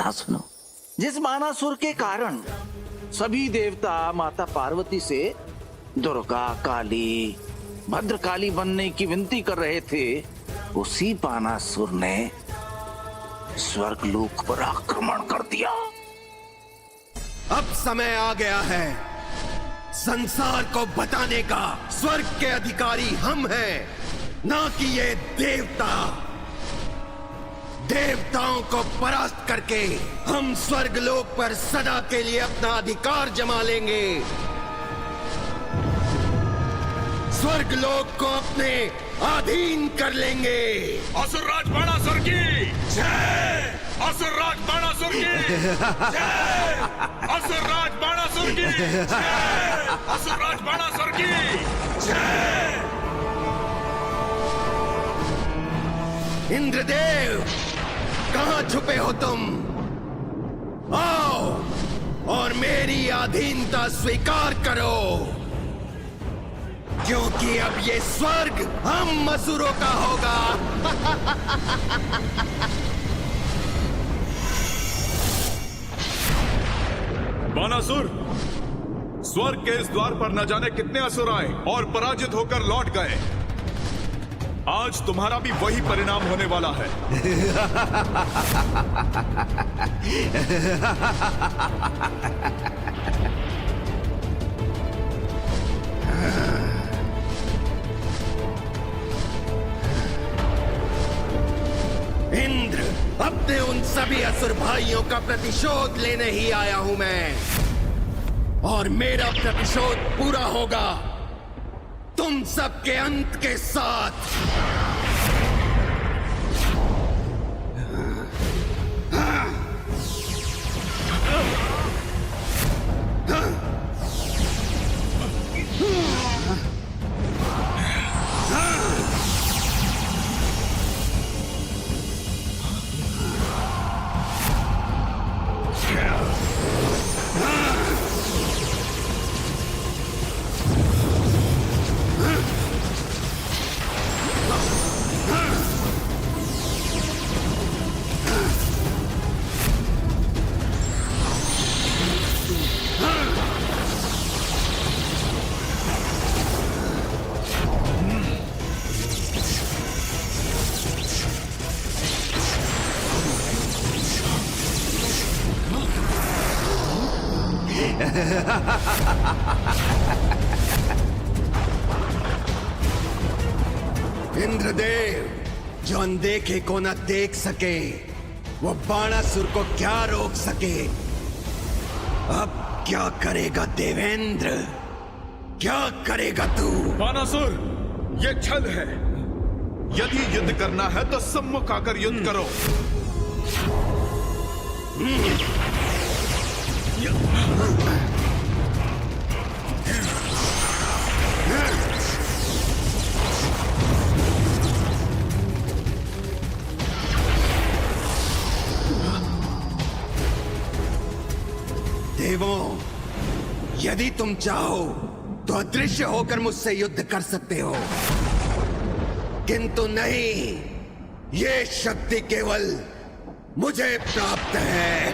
कथा सुनो। जिस बानासुर के कारण सभी देवता माता पार्वती से दुर्गा काली भद्रकाली बनने की विनती कर रहे थे, उसी बानासुर ने स्वर्गलोक पर आक्रमण कर दिया। अब समय आ गया है संसार को बताने का, स्वर्ग के अधिकारी हम हैं, ना कि ये देवता। देवताओं को परास्त करके हम स्वर्गलोक पर सदा के लिए अपना अधिकार जमा लेंगे। स्वर्गलोक को अपने अधीन कर लेंगे। असुरराज बाणासुर की जय! असुरराज बाणासुर की जय! असुरराज बाणासुर की जय! असुरराज बाणासुर की जय! इंद्रदेव, कहां छुपे हो तुम? आओ और मेरी अधीनता स्वीकार करो, क्योंकि अब ये स्वर्ग हम असुरों का होगा। बाणासुर, स्वर्ग के इस द्वार पर न जाने कितने असुर आए और पराजित होकर लौट गए। आज तुम्हारा भी वही परिणाम होने वाला है। इंद्र, अपने उन सभी असुर भाइयों का प्रतिशोध लेने ही आया हूं मैं, और मेरा प्रतिशोध पूरा होगा तुम सबके अंत के साथ। इंद्रदेव, जो अनदेखे को न देख सके वो बाणासुर को क्या रोक सके। अब क्या करेगा देवेंद्र, क्या करेगा तू? बाणासुर, ये छल है। यदि युद्ध करना है तो सम्मुख आकर युद्ध करो। देवों, यदि तुम चाहो तो अदृश्य होकर मुझसे युद्ध कर सकते हो, किंतु नहीं, ये शक्ति केवल मुझे प्राप्त है।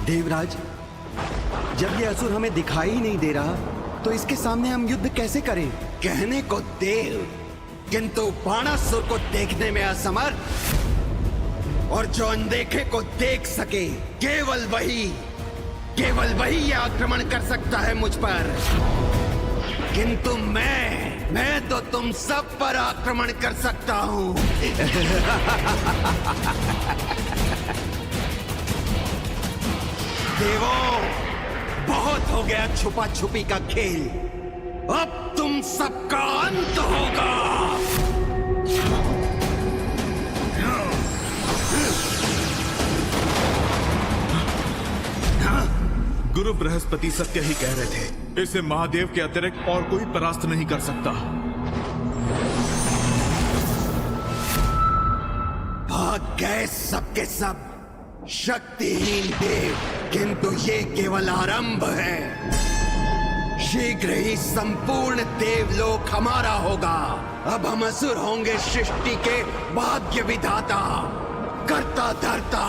देवराज, जब ये असुर हमें दिखाई ही नहीं दे रहा तो इसके सामने हम युद्ध कैसे करें? कहने को देव, किंतु बाणासुर को देखने में असमर्थ, और जो अनदेखे को देख सके केवल वही ये आक्रमण कर सकता है मुझ पर। किंतु मैं तो तुम सब पर आक्रमण कर सकता हूं। देवों, बहुत हो गया छुपा छुपी का खेल, अब तुम सबका अंत होगा। गुरु बृहस्पति सत्य ही कह रहे थे, इसे महादेव के अतिरिक्त और कोई परास्त नहीं कर सकता। भाग गए सबके सब शक्तिहीन देव, किंतु ये केवल आरंभ है। शीघ्र ही संपूर्ण देवलोक हमारा होगा। अब हम असुर होंगे सृष्टि के भाग्य विधाता, कर्ता धर्ता।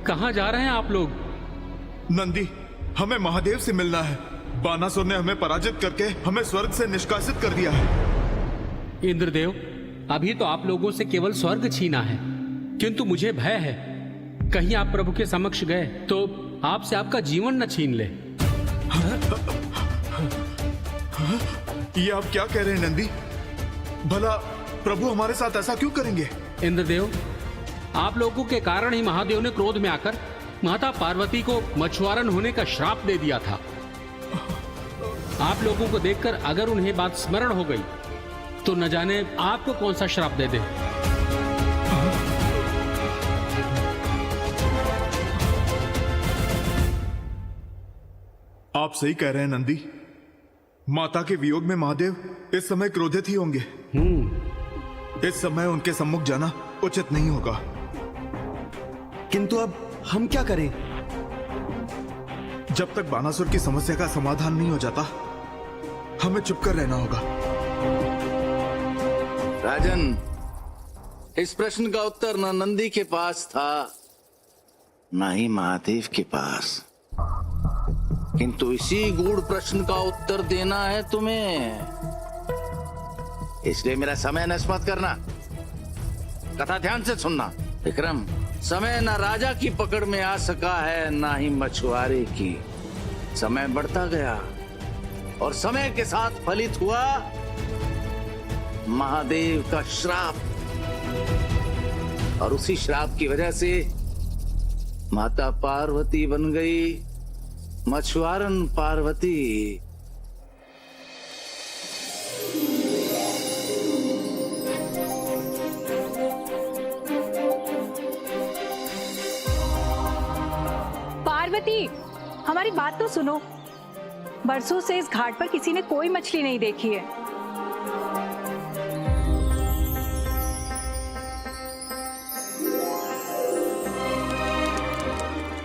कहाँ जा रहे हैं आप लोग? नंदी, हमें महादेव से मिलना है। बानासुर ने हमें पराजित करके हमें स्वर्ग से निष्कासित कर दिया है। इंद्रदेव, अभी तो आप लोगों से केवल स्वर्ग छीना है, किंतु मुझे भय है कहीं आप प्रभु के समक्ष गए तो आपसे आपका जीवन न छीन ले। ये आप क्या कह रहे हैं नंदी? भला प्रभु हमारे साथ ऐसा क्यों करेंगे? इंद्रदेव, आप लोगों के कारण ही महादेव ने क्रोध में आकर माता पार्वती को मछुआरन होने का श्राप दे दिया था। आप लोगों को देखकर अगर उन्हें बात स्मरण हो गई तो न जाने आपको कौन सा श्राप दे दे। आप सही कह रहे हैं नंदी। माता के वियोग में महादेव इस समय क्रोधित ही होंगे। इस समय उनके सम्मुख जाना उचित नहीं होगा। किंतु अब हम क्या करें? जब तक बानासुर की समस्या का समाधान नहीं हो जाता, हमें चुप कर रहना होगा। राजन, इस प्रश्न का उत्तर न नंदी के पास था न ही महादेव के पास, किंतु इसी गूढ़ प्रश्न का उत्तर देना है तुम्हें। इसलिए मेरा समय नष्ट मत करना। कथा ध्यान से सुनना। विक्रम, समय न राजा की पकड़ में आ सका है न ही मछुआरे की। समय बढ़ता गया और समय के साथ फलित हुआ महादेव का श्राप, और उसी श्राप की वजह से माता पार्वती बन गई मछुआरन पार्वती। पार्वती, हमारी बात तो सुनो। बरसों से इस घाट पर किसी ने कोई मछली नहीं देखी है।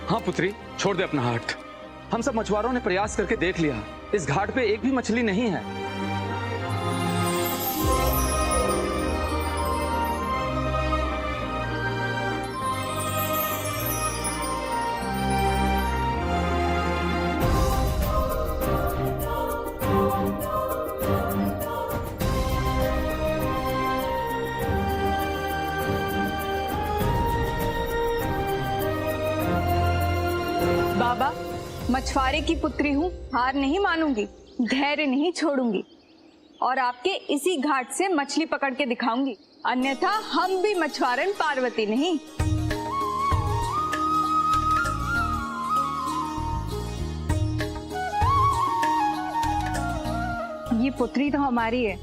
हाँ पुत्री, छोड़ दे अपना हाथ। हम सब मछुआरों ने प्रयास करके देख लिया, इस घाट पे एक भी मछली नहीं है। बाबा, मछुआरे की पुत्री हूँ, हार नहीं मानूंगी, धैर्य नहीं छोड़ूंगी और आपके इसी घाट से मछली पकड़ के दिखाऊंगी। अन्यथा हम भी मछुआरन पार्वती नहीं। ये पुत्री तो हमारी है,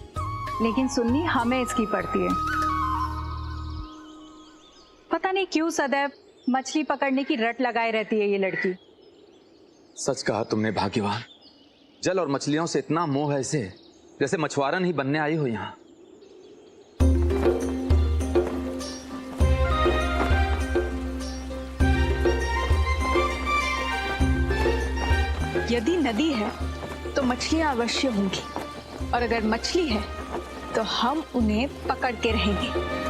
लेकिन सुननी हमें इसकी पड़ती है। पता नहीं क्यों सदैव मछली पकड़ने की रट लगाए रहती है ये लड़की। सच कहा तुमने भाग्यवान। जल और मछलियों से इतना मोह है इसे, जैसे मछुआरन ही बनने आई हो यहाँ। यदि नदी है तो मछलियां अवश्य होंगी, और अगर मछली है तो हम उन्हें पकड़ के रहेंगे।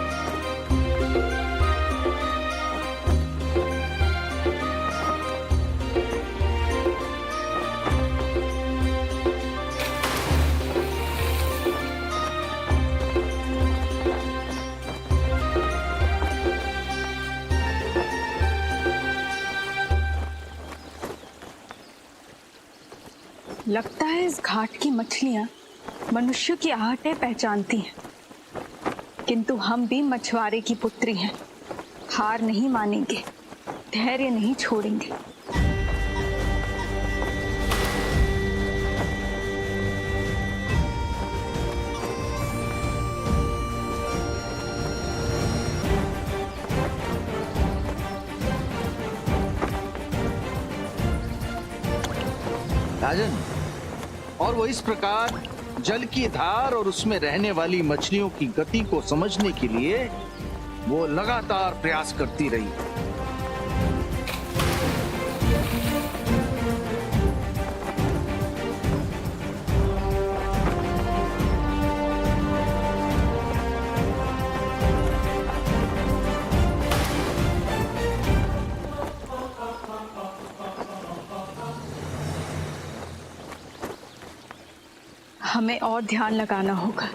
लगता है इस घाट की मछलियां मनुष्य की आहटें पहचानती हैं, किंतु हम भी मछुआरे की पुत्री हैं। हार नहीं मानेंगे, धैर्य नहीं छोड़ेंगे। राजन, और वो इस प्रकार जल की धार और उसमें रहने वाली मछलियों की गति को समझने के लिए वो लगातार प्रयास करती रही। हमें और ध्यान लगाना होगा।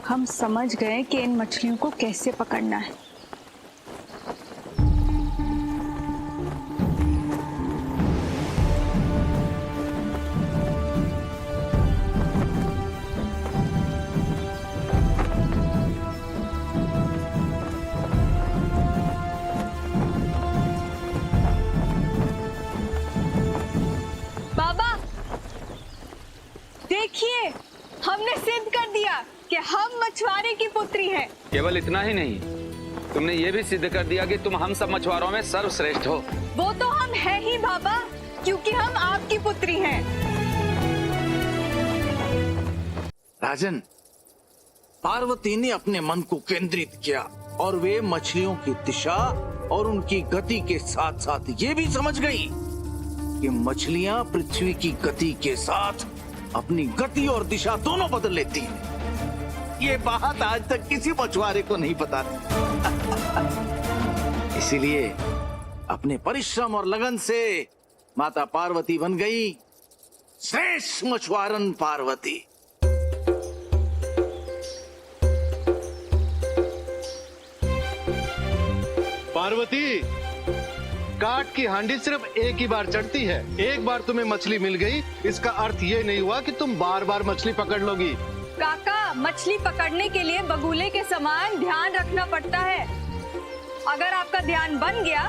हम समझ गए कि इन मछलियों को कैसे पकड़ना है। बाबा, देखिए, हमने सिद्ध कर दिया कि हम मछुआरे की पुत्री हैं। केवल इतना ही नहीं, तुमने ये भी सिद्ध कर दिया कि तुम हम सब मछुआरों में सर्वश्रेष्ठ हो। वो तो हम हैं ही बाबा, क्योंकि हम आपकी पुत्री हैं। राजन, पार्वती ने अपने मन को केंद्रित किया और वे मछलियों की दिशा और उनकी गति के साथ साथ ये भी समझ गई कि मछलियां पृथ्वी की गति के साथ अपनी गति और दिशा दोनों बदल लेती हैं। ये बात आज तक किसी मछुआरे को नहीं पता थी। इसीलिए अपने परिश्रम और लगन से माता पार्वती बन गई श्रेष्ठ मछुआरन पार्वती। पार्वती, काट की हांडी सिर्फ एक ही बार चढ़ती है। एक बार तुम्हें मछली मिल गई, इसका अर्थ ये नहीं हुआ कि तुम बार बार मछली पकड़ लोगी। काका, मछली पकड़ने के लिए बगुले के समान ध्यान रखना पड़ता है। अगर आपका ध्यान बन गया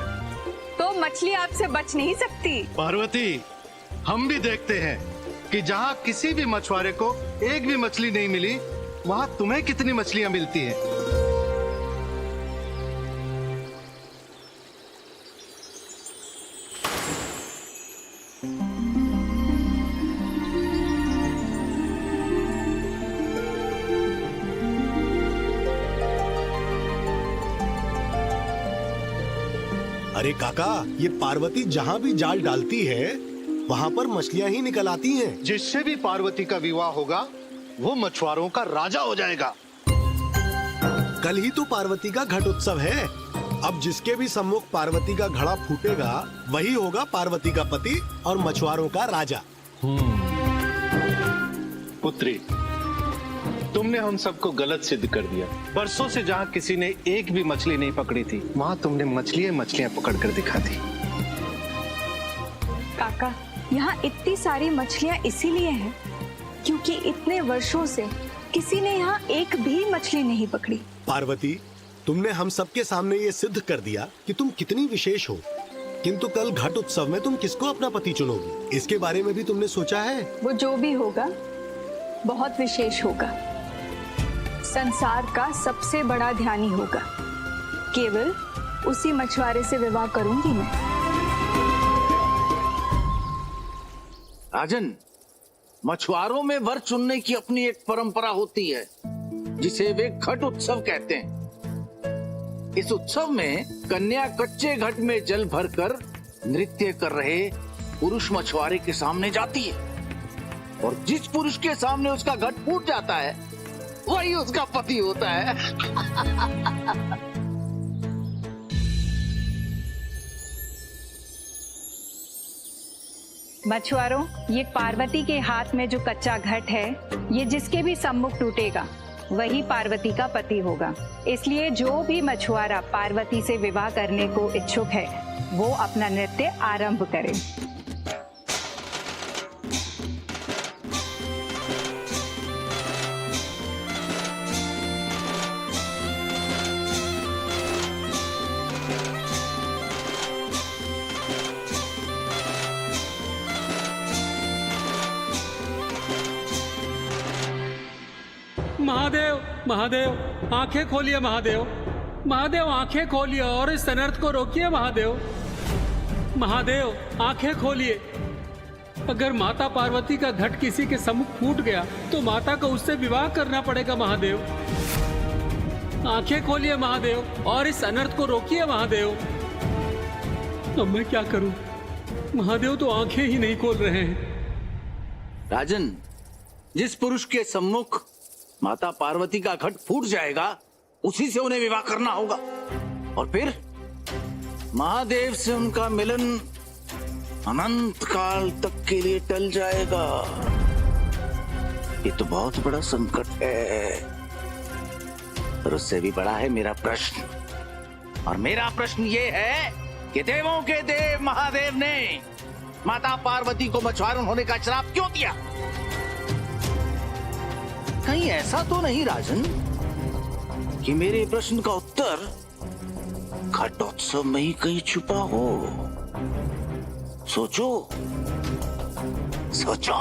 तो मछली आपसे बच नहीं सकती। पार्वती, हम भी देखते हैं कि जहाँ किसी भी मछुआरे को एक भी मछली नहीं मिली, वहाँ तुम्हें कितनी मछलियाँ मिलती हैं। अरे काका, ये पार्वती जहाँ भी जाल डालती है वहाँ पर मछलियाँ ही निकल आती हैं। जिससे भी पार्वती का विवाह होगा वो मछुआरों का राजा हो जाएगा। कल ही तो पार्वती का घट उत्सव है। अब जिसके भी सम्मुख पार्वती का घड़ा फूटेगा वही होगा पार्वती का पति और मछुआरों का राजा। पुत्री, तुमने हम सबको गलत सिद्ध कर दिया। बरसों से जहाँ किसी ने एक भी मछली नहीं पकड़ी थी, वहाँ तुमने मछलियाँ पकड़ कर दिखा दी। काका, यहाँ इतनी सारी मछलियाँ इसीलिए हैं क्योंकि इतने वर्षों से किसी ने यहाँ एक भी मछली नहीं पकड़ी। पार्वती, तुमने हम सबके सामने ये सिद्ध कर दिया कि तुम कितनी विशेष हो। किंतु कल घट उत्सव में तुम किसको अपना पति चुनोगी, इसके बारे में भी तुमने सोचा है? वो जो भी होगा बहुत विशेष होगा। संसार का सबसे बड़ा ध्यानी होगा। केवल उसी मछुआरे से विवाह करूंगी मैं। राजन, मछुआरों में वर चुनने की अपनी एक परंपरा होती है जिसे वे घट उत्सव कहते हैं। इस उत्सव में कन्या कच्चे घट में जल भरकर नृत्य कर रहे पुरुष मछुआरे के सामने जाती है और जिस पुरुष के सामने उसका घट फूट जाता है वही उसका पति होता है। मछुआरों, ये पार्वती के हाथ में जो कच्चा घट है, ये जिसके भी सम्मुख टूटेगा वही पार्वती का पति होगा। इसलिए जो भी मछुआरा पार्वती से विवाह करने को इच्छुक है वो अपना नृत्य आरंभ करे। महादेव, महादेव, आंखें खोलिए महादेव। महादेव आंखें खोलिए और इस अनर्थ को रोकिए। महादेव, महादेव आंखें खोलिए। अगर माता पार्वती का घट किसी के सम्मुख फूट गया तो माता को उससे विवाह करना पड़ेगा। महादेव, आंखें खोलिए महादेव और इस अनर्थ को रोकिए। महादेव, अब मैं क्या करूं? महादेव तो आंखें ही नहीं खोल रहे हैं। राजन, जिस पुरुष के सम्मुख माता पार्वती का घट फूट जाएगा उसी से उन्हें विवाह करना होगा, और फिर महादेव से उनका मिलन अनंत काल तक के लिए टल जाएगा। ये तो बहुत बड़ा संकट है, और उससे भी बड़ा है मेरा प्रश्न। और मेरा प्रश्न ये है कि देवों के देव महादेव ने माता पार्वती को मछुआरन होने का श्राप क्यों दिया? कहीं ऐसा तो नहीं राजन कि मेरे प्रश्न का उत्तर घटोत्सव में ही कहीं छुपा हो? सोचो, सोचो।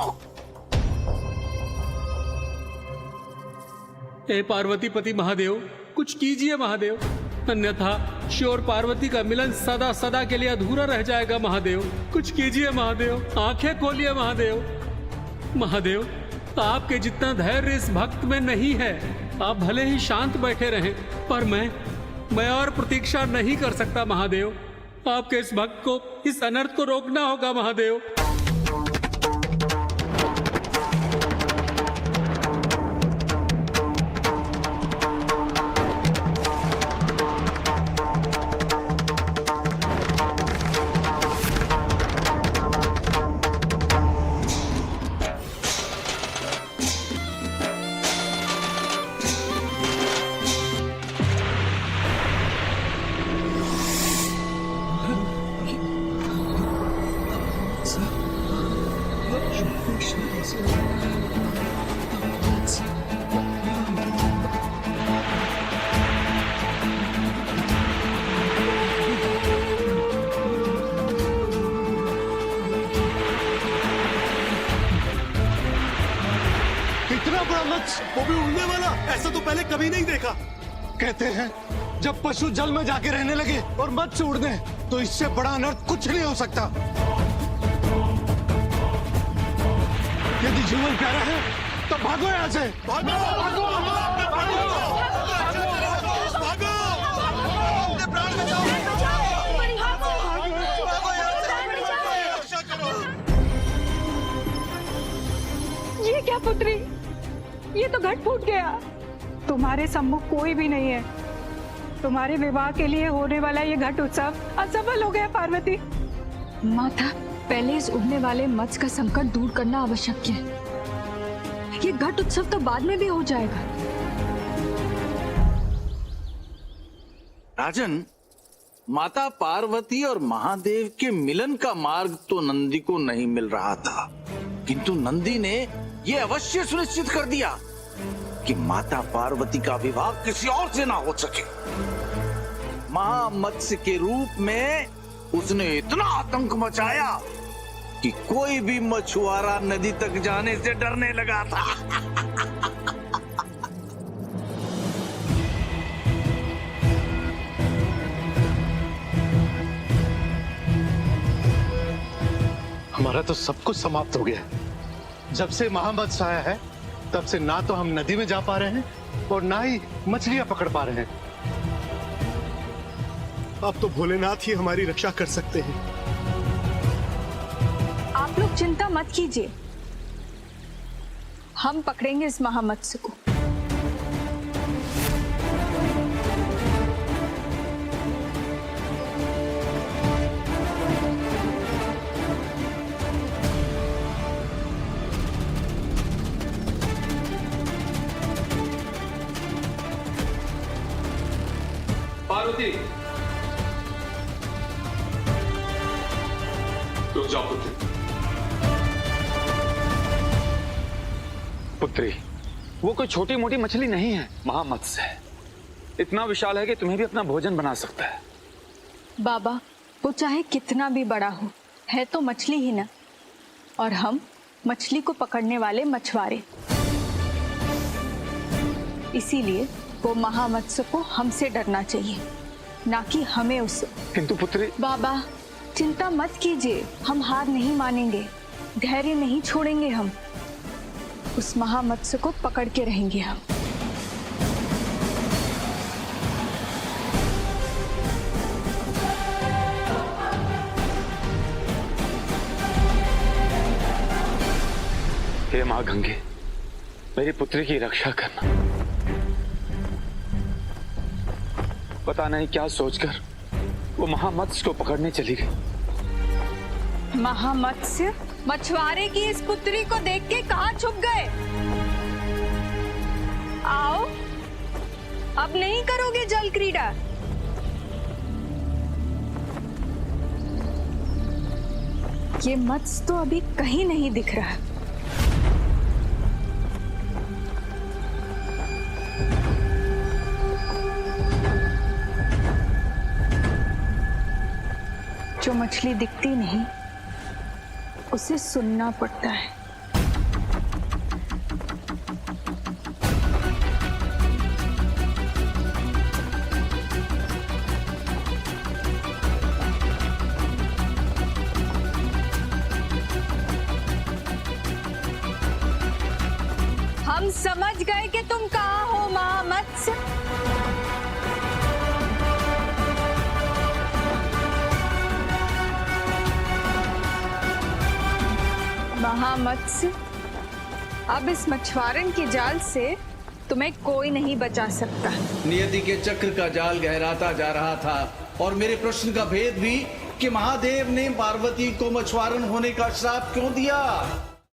हे पार्वती पति महादेव, कुछ कीजिए महादेव, अन्यथा शिव और पार्वती का मिलन सदा सदा के लिए अधूरा रह जाएगा। महादेव, कुछ कीजिए महादेव, आंखें खोलिए महादेव। महादेव, आपके जितना धैर्य इस भक्त में नहीं है। आप भले ही शांत बैठे रहें, पर मैं और प्रतीक्षा नहीं कर सकता। महादेव, आपके इस भक्त को इस अनर्थ को रोकना होगा। महादेव, इतना बड़ा मत्स्य, वो भी उड़ने वाला, ऐसा तो पहले कभी नहीं देखा। कहते हैं जब पशु जल में जाके रहने लगे और मत्स्य उड़ने, तो इससे बड़ा अनर्थ कुछ नहीं हो सकता। यदि जीवन प्यारा है तो भागो यहाँ से। भागो, भागो, भागो, ये क्या पुत्री, ये तो घट फूट गया। तुम्हारे सम्मुख कोई भी नहीं है। तुम्हारे विवाह के लिए होने वाला ये घट उत्सव असफल हो गया पार्वती। माता, पहले इस उड़ने वाले मत्स्य का संकट दूर करना आवश्यक है। ये घट उत्सव तो बाद में भी हो जाएगा। राजन, माता पार्वती और महादेव के मिलन का मार्ग तो नंदी को नहीं मिल रहा था, किंतु नंदी ने यह अवश्य सुनिश्चित कर दिया कि माता पार्वती का विवाह किसी और से ना हो सके। महामत्स्य के रूप में उसने इतना आतंक मचाया कि कोई भी मछुआरा नदी तक जाने से डरने लगा था। हमारा तो सब कुछ समाप्त हो गया। जब से महामत्स्य आया है तब से ना तो हम नदी में जा पा रहे हैं और ना ही मछलियां पकड़ पा रहे हैं। अब तो भोलेनाथ ही हमारी रक्षा कर सकते हैं। आप लोग चिंता मत कीजिए, हम पकड़ेंगे इस महामत्स्य को। पार्वती, रुक जाओ पुत्री। पुत्री, वो कोई छोटी मोटी मछली नहीं है, महामत्स्य है। इतना विशाल है कि तुम्हें भी अपना भोजन बना सकता है। बाबा, वो चाहे कितना भी बड़ा हो, है तो मछली ही ना, और हम मछली को पकड़ने वाले मछुआरे। इसीलिए वो महामत्स्य को हमसे डरना चाहिए, ना कि हमें उससे। किंतु पुत्री, बाबा चिंता मत कीजिए, हम हार नहीं मानेंगे, धैर्य नहीं छोड़ेंगे। हम उस महामत्स्य को पकड़ के रहेंगे। हम हे मां गंगे, मेरी पुत्री की रक्षा करना। पता नहीं क्या सोचकर वो महामत्स्य को पकड़ने चली गई। महामत्स्य मछुआरे की इस पुत्री को देख के कहां छुप गए? आओ, अब नहीं करोगे जल क्रीड़ा? ये मत्स्य तो अभी कहीं नहीं दिख रहा। जो मछली दिखती नहीं उसे सुनना पड़ता है। हम समझ गए कि तुम कहाँ हो महामत्स्य। महामत्स्य, अब इस मछुआरन के जाल से तुम्हें कोई नहीं बचा सकता। नियति के चक्र का जाल गहराता जा रहा था और मेरे प्रश्न का भेद भी कि महादेव ने पार्वती को मछुआरन होने का श्राप क्यों दिया।